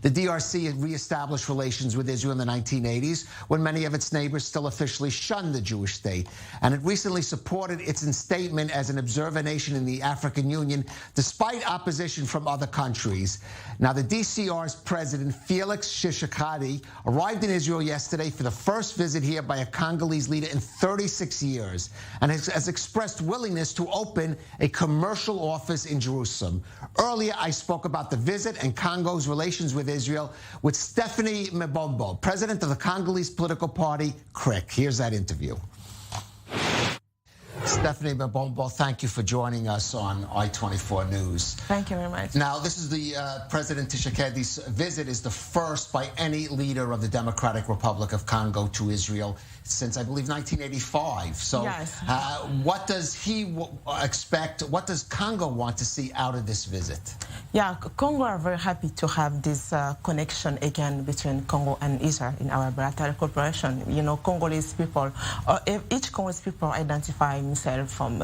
The DRC had reestablished relations with Israel in the 1980s when many of its neighbors still officially shunned the Jewish state. And it recently supported its instatement as an observer nation in the African Union, despite opposition from other countries. Now, the DCR's president, Felix Tshisekedi, arrived in Israel yesterday for the first visit here by a Congolese leader in 36 years and has expressed willingness to open a commercial office in Jerusalem. Earlier, I spoke about the visit and Congo's relations with Israel with Stephanie Mbombo, president of the Congolese political party, CRIC. Here's that interview. Stephanie Mbombo, thank you for joining us on I-24 News. Thank you very much. Now, this is the President Tshisekedi's visit is the first by any leader of the Democratic Republic of Congo to Israel since, I believe, 1985. So yes. What does he expect? What does Congo want to see out of this visit? Yeah, Congo are very happy to have this connection again between Congo and Israel in our bilateral cooperation. You know, Congolese people, each Congolese people identify himself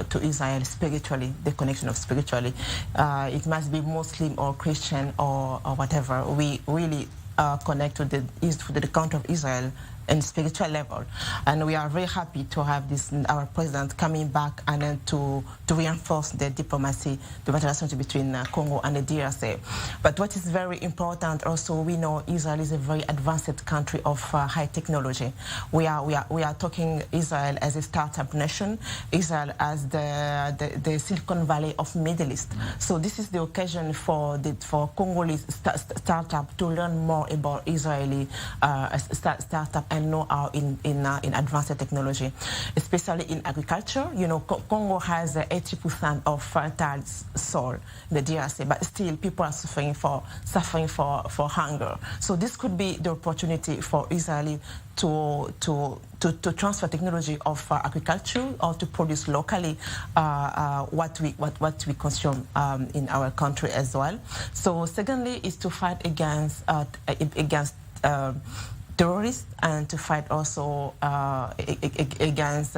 to Israel spiritually, the connection of spiritually. It must be Muslim or Christian or whatever. We really connect to the country of Israel and spiritual level, and we are very happy to have this our president coming back and then to reinforce the diplomacy, the relationship between Congo and the DRC. But what is very important also, we know Israel is a very advanced country of high technology. We are talking Israel as a startup nation, Israel as the Silicon Valley of Middle East. So this is the occasion for Congolese startup to learn more about Israeli startup and know-how in advanced technology, especially in agriculture. You know, Congo has 80% of fertile soil, the DRC, but still people are suffering for hunger. So this could be the opportunity for Israel to transfer technology of agriculture or to produce locally what we consume in our country as well. So secondly is to fight against terrorists and to fight also against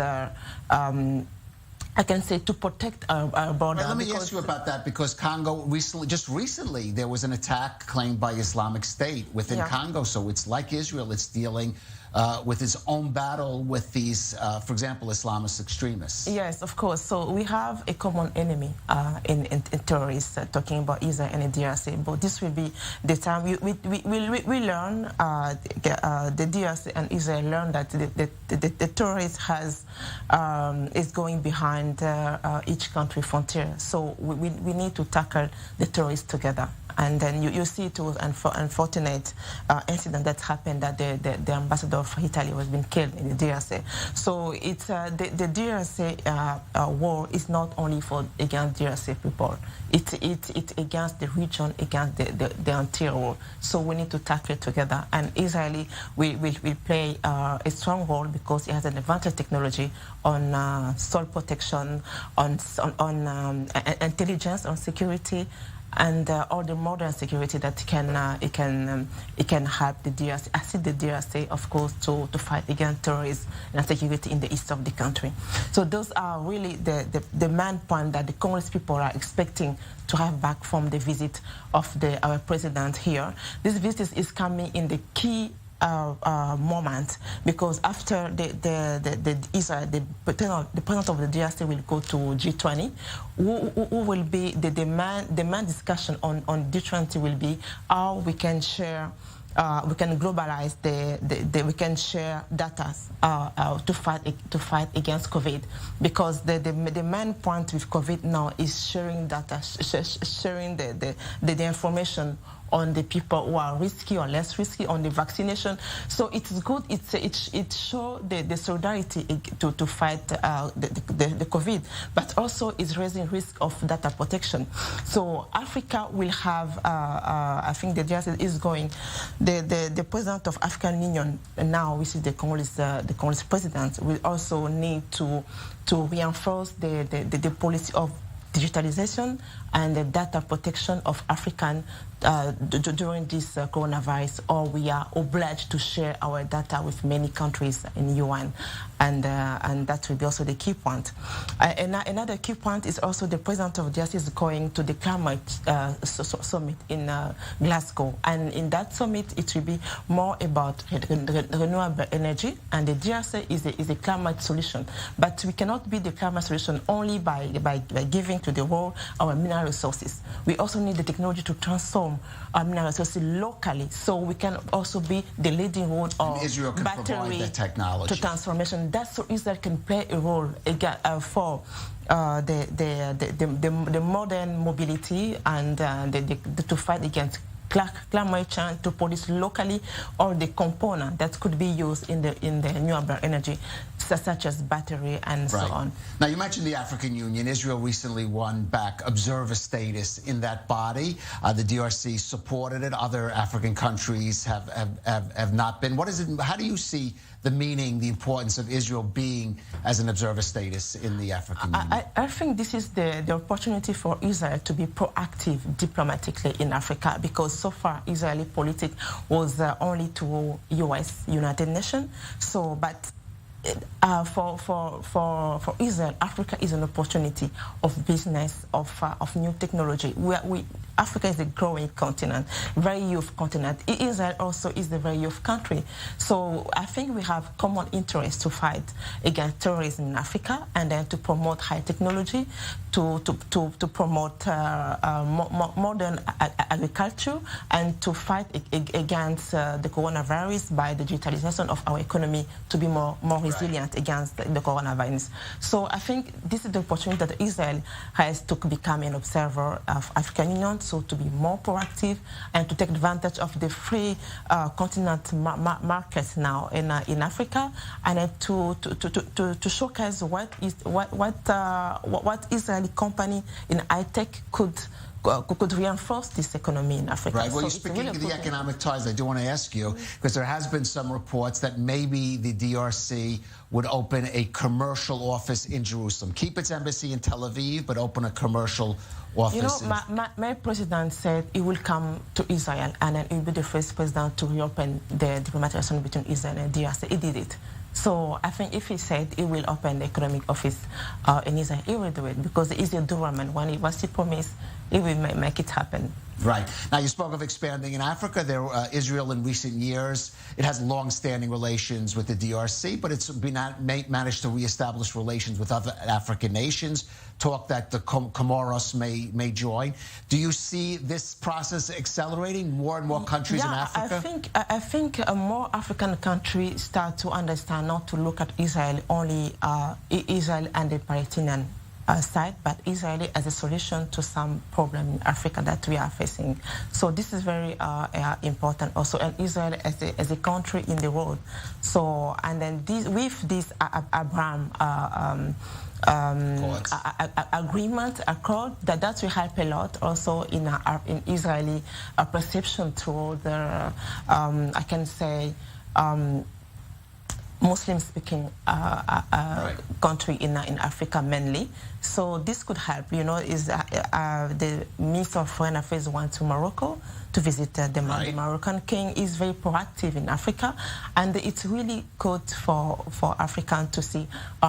I can say to protect our border. Well, let me ask you about that, because Congo just recently, there was an attack claimed by Islamic State within Congo. So it's like Israel, it's dealing with its own battle with these, for example, Islamist extremists. Yes, of course. So we have a common enemy in terrorists, talking about Israel and the DRC. But this will be the time we learn, the DRC and Israel learn that the terrorist is going behind each country frontier. So we need to tackle the terrorists together. And then you see it was an unfortunate incident that happened, that the ambassador of Italy was being killed in the DRC. So it's the DRC war is not only against DRC people. It's against the region, against the entire world. So we need to tackle it together. And Israel will play a strong role because it has an advanced technology on soil protection, on intelligence, on security, and all the modern security that it can help the DRC, assist the DRC, of course, to fight against terrorism and security in the east of the country. So those are really the main point that the Congolese people are expecting to have back from the visit of our president here. This visit is coming in the key moment, because after the president of the DRC will go to G20, who will be the main discussion on G20 will be how we can share. We can globalize we can share data to fight against COVID, because the main point with COVID now is sharing data, sharing the information on the people who are risky or less risky, on the vaccination. So it's good. It shows the solidarity to fight the COVID, but also is raising risk of data protection. So Africa will have, I think the DRC is going. The president of African Union now, which is the Congolese president, will also need to reinforce the policy of digitalization and the data protection of African during this coronavirus, or we are obliged to share our data with many countries in UN, and that will be also the key point. Another key point is also the President of DRC is going to the climate summit in Glasgow, and in that summit it will be more about renewable energy, and the DRC is a climate solution. But we cannot be the climate solution only by giving to the world our mineral resources. We also need the technology to transform our mineral resources locally, so we can also be the leading role of Israel can battery the technology to transformation. That's so Israel can play a role for the modern mobility and to fight against climate change, to produce locally all the components that could be used in the renewable energy, such as battery and so on. Now, you mentioned the African Union. Israel recently won back observer status in that body. The DRC supported it. Other African countries have not been. What is it? How do you see the meaning, the importance of Israel being as an observer status in the African Union? I think this is the opportunity for Israel to be proactive diplomatically in Africa, because so far Israeli politics was only to US, United Nations. So, but for Israel, Africa is an opportunity of business, of new technology. Africa is a growing continent, very youth continent. Israel also is a very youth country. So I think we have common interest to fight against terrorism in Africa, and then to promote high technology, to promote modern agriculture, and to fight against the coronavirus by the digitalization of our economy to be more resilient against the coronavirus. So I think this is the opportunity that Israel has to become an observer of African Union, so to be more proactive and to take advantage of the free continent markets now in Africa, and to showcase what Israeli company in high tech could reinforce this economy in Africa. Right. Well, you're speaking of the economic ties. I do want to ask you, because there has been some reports that maybe the DRC would open a commercial office in Jerusalem, keep its embassy in Tel Aviv, but open a commercial office. You know, my president said he will come to Israel, and then he will be the first president to reopen the diplomatic relations between Israel and DRC. He did it. So I think if he said he will open the economic office in Israel, he will do it, because he's a doorman. When he promised, he will make it happen. Right. Now, you spoke of expanding in Africa. Israel in recent years, it has long-standing relations with the DRC, but it's managed to reestablish relations with other African nations. Talk that the Comoros may join. Do you see this process accelerating, more and more countries in Africa? I think more African countries start to understand not to look at Israel only Israel and the Palestinian side, but Israel as a solution to some problem in Africa that we are facing. So this is very important also, and Israel as a country in the world. So, and then with this Abraham accord, that will help a lot also in Israeli perception toward the I can say Muslim-speaking country in Africa mainly. So this could help. You know, is the Minister of Foreign Affairs went to Morocco to visit the Moroccan king. Is very proactive in Africa, and it's really good for Africans to see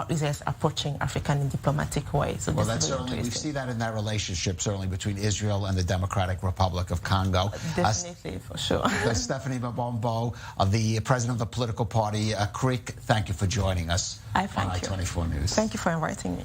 Israel approaching Africa in a diplomatic way. So well, that's certainly, we see that in that relationship, certainly between Israel and the Democratic Republic of Congo. Definitely, for sure. Stephanie Mbombo, the president of the political party CRIC, thank you for joining us on I-24 News. Thank you for inviting me.